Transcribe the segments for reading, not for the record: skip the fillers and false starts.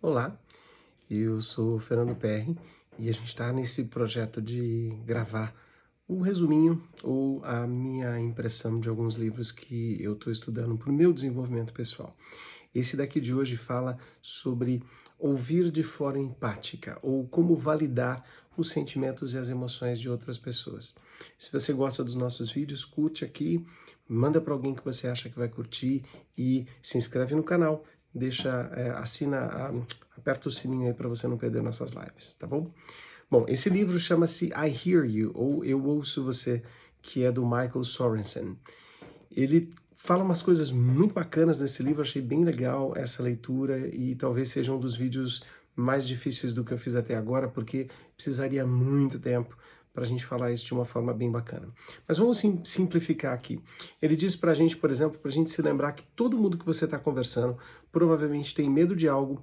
Olá, eu sou o Fernando Perry e a gente está nesse projeto de gravar um resuminho ou a minha impressão de alguns livros que eu estou estudando para o meu desenvolvimento pessoal. Esse daqui de hoje fala sobre ouvir de forma empática ou como validar os sentimentos e as emoções de outras pessoas. Se você gosta dos nossos vídeos, curte aqui, manda para alguém que você acha que vai curtir e se inscreve no canal. Aperta o sininho aí para você não perder nossas lives, tá bom? Bom, esse livro chama-se I Hear You, ou Eu Ouço Você, que é do Michael Sorensen. Ele fala umas coisas muito bacanas nesse livro, achei bem legal essa leitura e talvez seja um dos vídeos mais difíceis do que eu fiz até agora, porque precisaria muito tempo para a gente falar isso de uma forma bem bacana. Mas vamos simplificar aqui. Ele diz para a gente, por exemplo, para a gente se lembrar que todo mundo que você está conversando provavelmente tem medo de algo,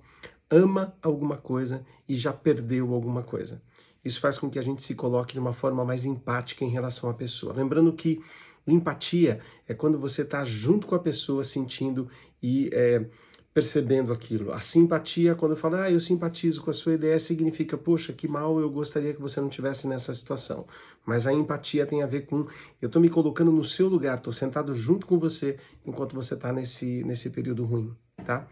ama alguma coisa e já perdeu alguma coisa. Isso faz com que a gente se coloque de uma forma mais empática em relação à pessoa. Lembrando que empatia é quando você está junto com a pessoa, sentindo e percebendo aquilo. A simpatia, quando eu falo, eu simpatizo com a sua ideia, significa, poxa, que mal, eu gostaria que você não estivesse nessa situação. Mas a empatia tem a ver com, eu estou me colocando no seu lugar, estou sentado junto com você enquanto você está nesse período ruim, tá?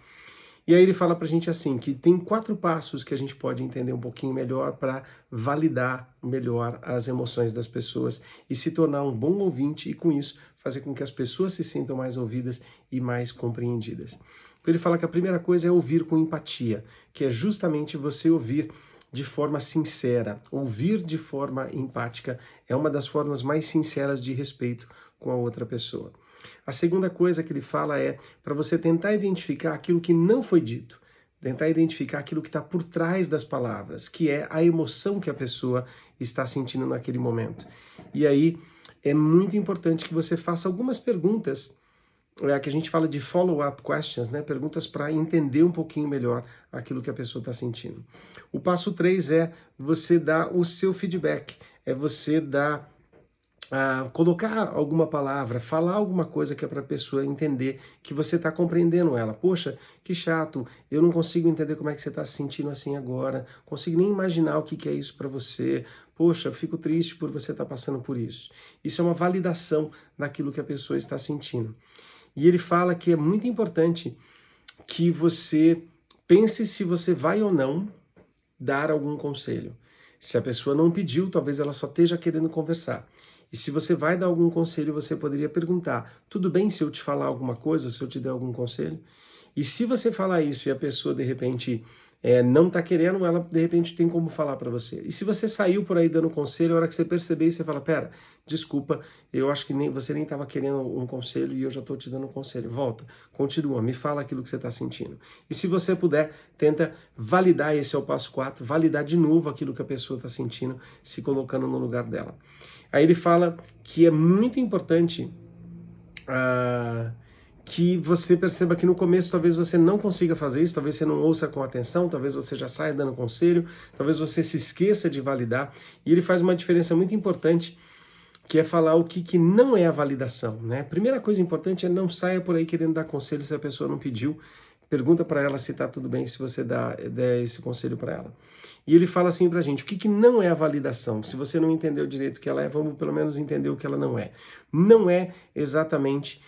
E aí ele fala pra gente assim, que tem 4 passos que a gente pode entender um pouquinho melhor para validar melhor as emoções das pessoas e se tornar um bom ouvinte e com isso fazer com que as pessoas se sintam mais ouvidas e mais compreendidas. Então ele fala que a primeira coisa é ouvir com empatia, que é justamente você ouvir de forma sincera. Ouvir de forma empática é uma das formas mais sinceras de respeito com a outra pessoa. A segunda coisa que ele fala é para você tentar identificar aquilo que não foi dito, tentar identificar aquilo que está por trás das palavras, que é a emoção que a pessoa está sentindo naquele momento. E aí é muito importante que você faça algumas perguntas, que a gente fala de follow-up questions, né? Perguntas para entender um pouquinho melhor aquilo que a pessoa está sentindo. O passo 3 é você dar o seu feedback, é você dar colocar alguma palavra, falar alguma coisa que é para a pessoa entender que você está compreendendo ela. Poxa, que chato, eu não consigo entender como é que você está se sentindo assim agora, consigo nem imaginar o que é isso para você. Poxa, eu fico triste por você estar passando por isso. Isso é uma validação daquilo que a pessoa está sentindo. E ele fala que é muito importante que você pense se você vai ou não dar algum conselho. Se a pessoa não pediu, talvez ela só esteja querendo conversar. E se você vai dar algum conselho, você poderia perguntar, tudo bem se eu te falar alguma coisa, se eu te der algum conselho? E se você falar isso e a pessoa, de repente, não está querendo, ela, de repente, tem como falar para você. E se você saiu por aí dando conselho, a hora que você perceber, você fala, pera, desculpa, eu acho que você nem estava querendo um conselho e eu já estou te dando um conselho. Volta, continua, me fala aquilo que você está sentindo. E se você puder, tenta validar, esse é o passo 4, validar de novo aquilo que a pessoa está sentindo, se colocando no lugar dela. Aí ele fala que é muito importante que você perceba que no começo talvez você não consiga fazer isso, talvez você não ouça com atenção, talvez você já saia dando conselho, talvez você se esqueça de validar. E ele faz uma diferença muito importante, que é falar o que não é a validação, né? Primeira coisa importante é não saia por aí querendo dar conselho se a pessoa não pediu. Pergunta para ela se está tudo bem se você der esse conselho para ela. E ele fala assim para a gente, o que não é a validação? Se você não entendeu direito o que ela é, vamos pelo menos entender o que ela não é. Não é exatamente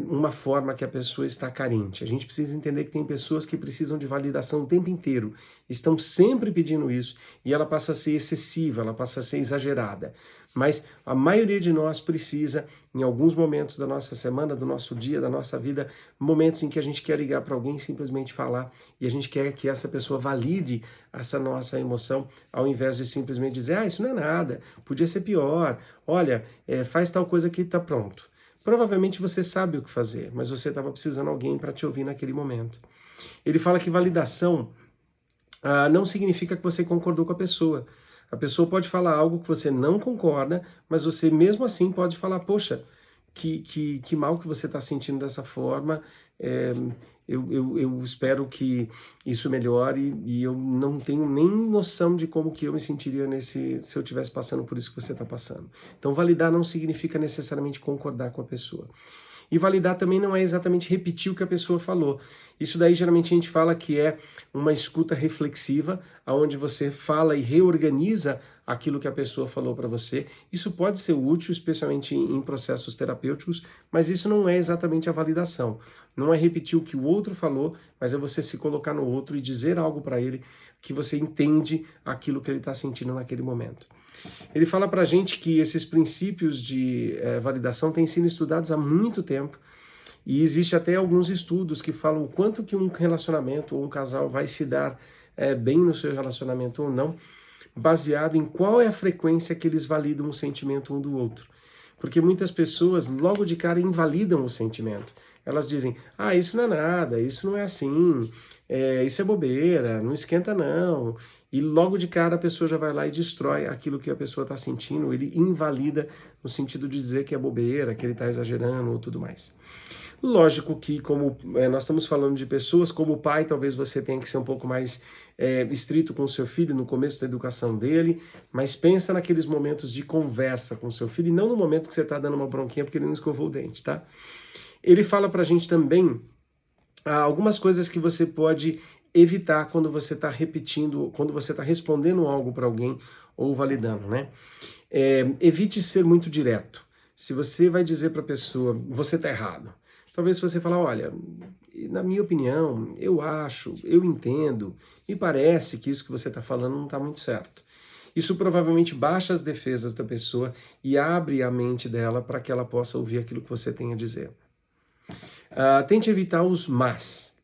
uma forma que a pessoa está carente. A gente precisa entender que tem pessoas que precisam de validação o tempo inteiro, estão sempre pedindo isso, e ela passa a ser excessiva, ela passa a ser exagerada. Mas a maioria de nós precisa, em alguns momentos da nossa semana, do nosso dia, da nossa vida, momentos em que a gente quer ligar para alguém e simplesmente falar, e a gente quer que essa pessoa valide essa nossa emoção, ao invés de simplesmente dizer, isso não é nada, podia ser pior, olha, faz tal coisa que está pronto. Provavelmente você sabe o que fazer, mas você estava precisando de alguém para te ouvir naquele momento. Ele fala que validação não significa que você concordou com a pessoa. A pessoa pode falar algo que você não concorda, mas você mesmo assim pode falar, poxa, que mal que você está sentindo dessa forma, eu espero que isso melhore e eu não tenho nem noção de como que eu me sentiria se eu estivesse passando por isso que você está passando. Então validar não significa necessariamente concordar com a pessoa. E validar também não é exatamente repetir o que a pessoa falou. Isso daí geralmente a gente fala que é uma escuta reflexiva, onde você fala e reorganiza aquilo que a pessoa falou para você. Isso pode ser útil, especialmente em processos terapêuticos, mas isso não é exatamente a validação. Não é repetir o que o outro falou, mas é você se colocar no outro e dizer algo para ele que você entende aquilo que ele está sentindo naquele momento. Ele fala para a gente que esses princípios de validação têm sido estudados há muito tempo e existe até alguns estudos que falam o quanto que um relacionamento ou um casal vai se dar bem no seu relacionamento ou não, baseado em qual é a frequência que eles validam o sentimento um do outro. Porque muitas pessoas logo de cara invalidam o sentimento. Elas dizem, isso não é nada, isso não é assim, isso é bobeira, não esquenta não. E logo de cara a pessoa já vai lá e destrói aquilo que a pessoa está sentindo, ele invalida no sentido de dizer que é bobeira, que ele está exagerando ou tudo mais. Lógico que, como nós estamos falando de pessoas, como pai, talvez você tenha que ser um pouco mais estrito com o seu filho no começo da educação dele, mas pensa naqueles momentos de conversa com o seu filho e não no momento que você está dando uma bronquinha porque ele não escovou o dente, tá? Ele fala pra gente também algumas coisas que você pode evitar quando você está repetindo, quando você está respondendo algo para alguém ou validando, né? Evite ser muito direto. Se você vai dizer para a pessoa, você está errado. Talvez você fale, olha, na minha opinião, eu acho, eu entendo, me parece que isso que você está falando não está muito certo. Isso provavelmente baixa as defesas da pessoa e abre a mente dela para que ela possa ouvir aquilo que você tem a dizer. Tente evitar os mas.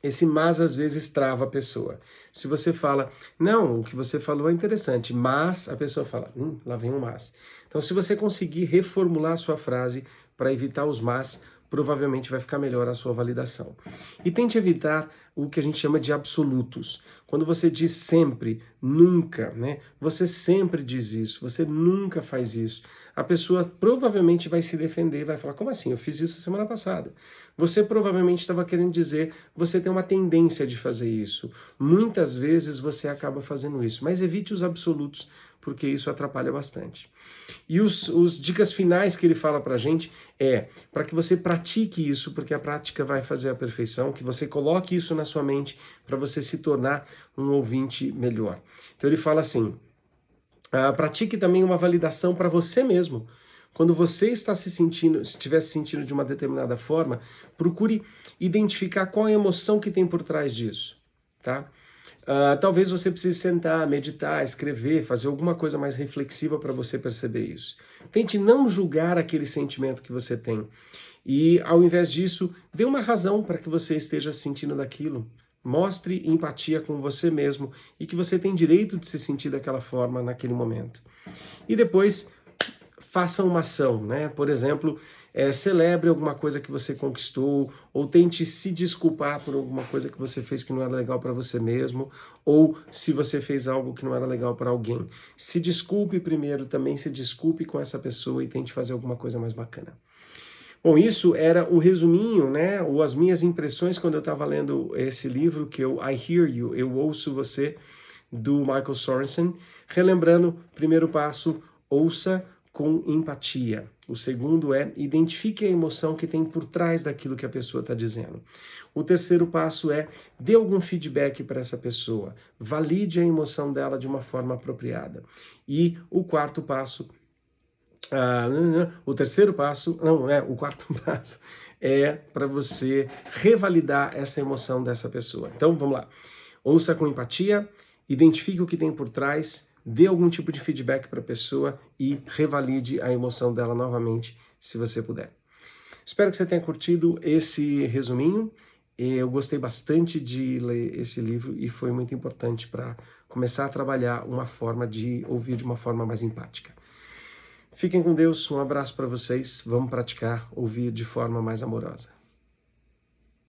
Esse mas às vezes trava a pessoa. Se você fala, não, o que você falou é interessante, mas a pessoa fala, lá vem um mas. Então se você conseguir reformular a sua frase para evitar os mas, provavelmente vai ficar melhor a sua validação. E tente evitar o que a gente chama de absolutos. Quando você diz sempre, nunca, né? Você sempre diz isso, você nunca faz isso. A pessoa provavelmente vai se defender, vai falar, como assim? Eu fiz isso semana passada. Você provavelmente estava querendo dizer, você tem uma tendência de fazer isso. Muitas vezes você acaba fazendo isso, mas evite os absolutos, porque isso atrapalha bastante. E os dicas finais que ele fala pra gente para que você pratique isso, porque a prática vai fazer a perfeição, que você coloque isso na sua mente para você se tornar um ouvinte melhor. Então ele fala assim, pratique também uma validação para você mesmo. Quando você está estiver se sentindo de uma determinada forma, procure identificar qual é a emoção que tem por trás disso, tá? Talvez você precise sentar, meditar, escrever, fazer alguma coisa mais reflexiva para você perceber isso. Tente não julgar aquele sentimento que você tem. E, ao invés disso, dê uma razão para que você esteja sentindo daquilo. Mostre empatia com você mesmo e que você tem direito de se sentir daquela forma naquele momento. E depois, faça uma ação, né? Por exemplo, celebre alguma coisa que você conquistou, ou tente se desculpar por alguma coisa que você fez que não era legal para você mesmo, ou se você fez algo que não era legal para alguém. Se desculpe primeiro, também se desculpe com essa pessoa e tente fazer alguma coisa mais bacana. Bom, isso era o resuminho, né? Ou as minhas impressões quando eu estava lendo esse livro, que eu Hear You, Eu Ouço Você, do Michael Sorensen. Relembrando, primeiro passo, ouça com empatia. O segundo é identifique a emoção que tem por trás daquilo que a pessoa está dizendo. O terceiro passo é dê algum feedback para essa pessoa. Valide a emoção dela de uma forma apropriada. E o quarto passo, o quarto passo é para você revalidar essa emoção dessa pessoa. Então, vamos lá. Ouça com empatia, identifique o que tem por trás, dê algum tipo de feedback para a pessoa e revalide a emoção dela novamente, se você puder. Espero que você tenha curtido esse resuminho. Eu gostei bastante de ler esse livro e foi muito importante para começar a trabalhar uma forma de ouvir de uma forma mais empática. Fiquem com Deus, um abraço para vocês. Vamos praticar ouvir de forma mais amorosa.